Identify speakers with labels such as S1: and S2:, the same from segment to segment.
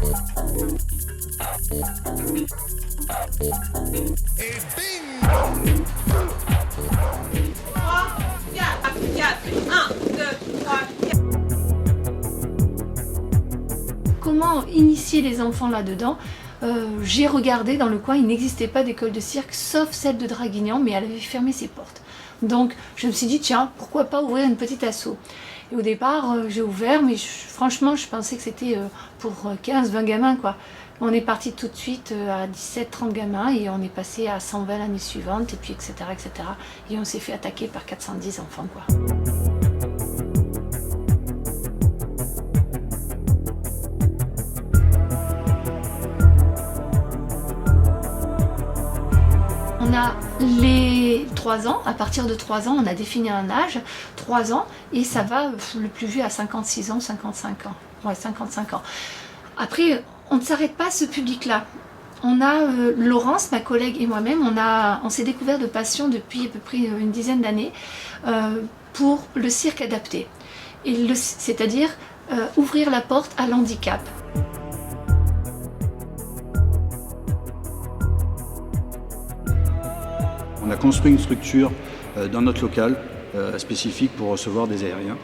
S1: Et bing! 3, 4, 1, 2, 3, 4.
S2: Comment initier les enfants là-dedans? J'ai regardé dans le coin, il n'existait pas d'école de cirque, sauf celle de Draguignan, mais elle avait fermé ses portes. Donc je me suis dit, tiens, pourquoi pas ouvrir une petite asso? Et au départ, j'ai ouvert, mais franchement, je pensais que c'était pour 15-20 gamins, quoi. On est parti tout de suite à 17-30 gamins, et on est passé à 120 l'année suivante, et puis etc., etc. Et on s'est fait attaquer par 410 enfants, quoi. On a les 3 ans, à partir de 3 ans, on a défini un âge, 3 ans, et ça va le plus vieux à 56 ans, 55 ans. Ouais, 55 ans. Après, on ne s'arrête pas à ce public-là. On a Laurence, ma collègue et moi-même, on s'est découvert de passion depuis à peu près une dizaine d'années pour le cirque adapté. C'est-à-dire ouvrir la porte à l'handicap.
S3: On a construit une structure dans notre local spécifique pour recevoir des aériens.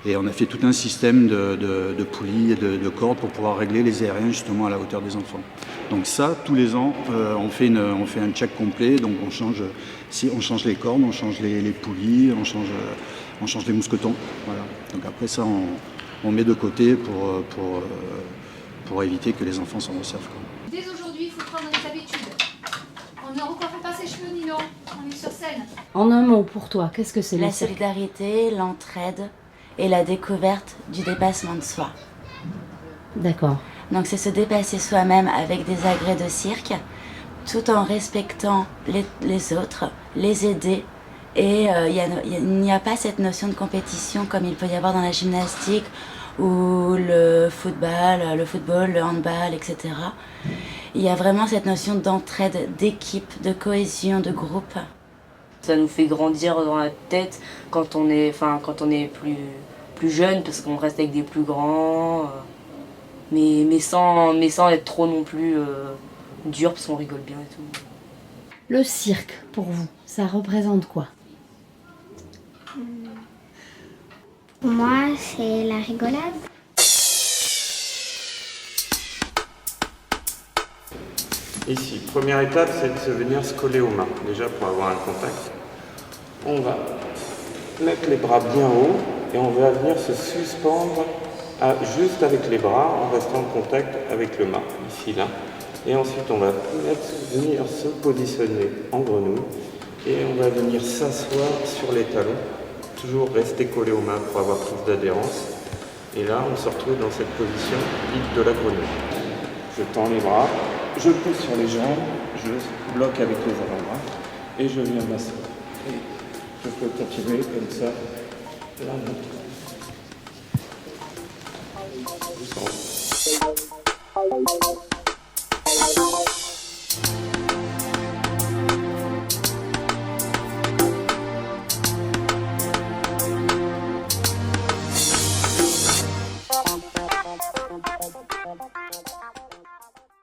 S3: Et on a fait tout un système de poulies et de cordes pour pouvoir régler les aériens justement à la hauteur des enfants. Donc ça, tous les ans, on fait un check complet. Donc on change les cordes, on change les poulies, on change les mousquetons. Voilà. Donc après ça, on met de côté pour éviter que les enfants s'en resservent.
S2: Dès aujourd'hui, il faut prendre des habitudes. On ne recoiffe pas ses cheveux, Nino. On est sur scène.
S4: En un mot, pour toi, qu'est-ce que c'est
S5: La
S4: le cirque?
S5: solidarité, l'entraide et la découverte du dépassement de soi.
S4: D'accord.
S5: Donc c'est se dépasser soi-même avec des agrès de cirque, tout en respectant les autres, les aider. Et il n'y a pas cette notion de compétition comme il peut y avoir dans la gymnastique ou le football, le handball, etc. Il y a vraiment cette notion d'entraide, d'équipe, de cohésion, de groupe.
S6: Ça nous fait grandir dans la tête quand on est plus jeune, parce qu'on reste avec des plus grands, mais sans être trop non plus dur, parce qu'on rigole bien et tout.
S4: Le cirque, pour vous, ça représente quoi?
S7: Pour moi, c'est la rigolade.
S8: Ici, première étape, c'est de venir se coller aux mains, déjà pour avoir un contact. On va mettre les bras bien hauts et on va venir se suspendre juste avec les bras en restant en contact avec le mât, ici, là. Et ensuite, on va venir se positionner en grenouille et on va venir s'asseoir sur les talons, toujours rester collé aux mains pour avoir plus d'adhérence. Et là, on se retrouve dans cette position dite de la grenouille. Je tends les bras. Je pousse sur les jambes, je bloque avec les avant-bras et je viens m'asseoir. Et je peux continuer comme ça. Là, non.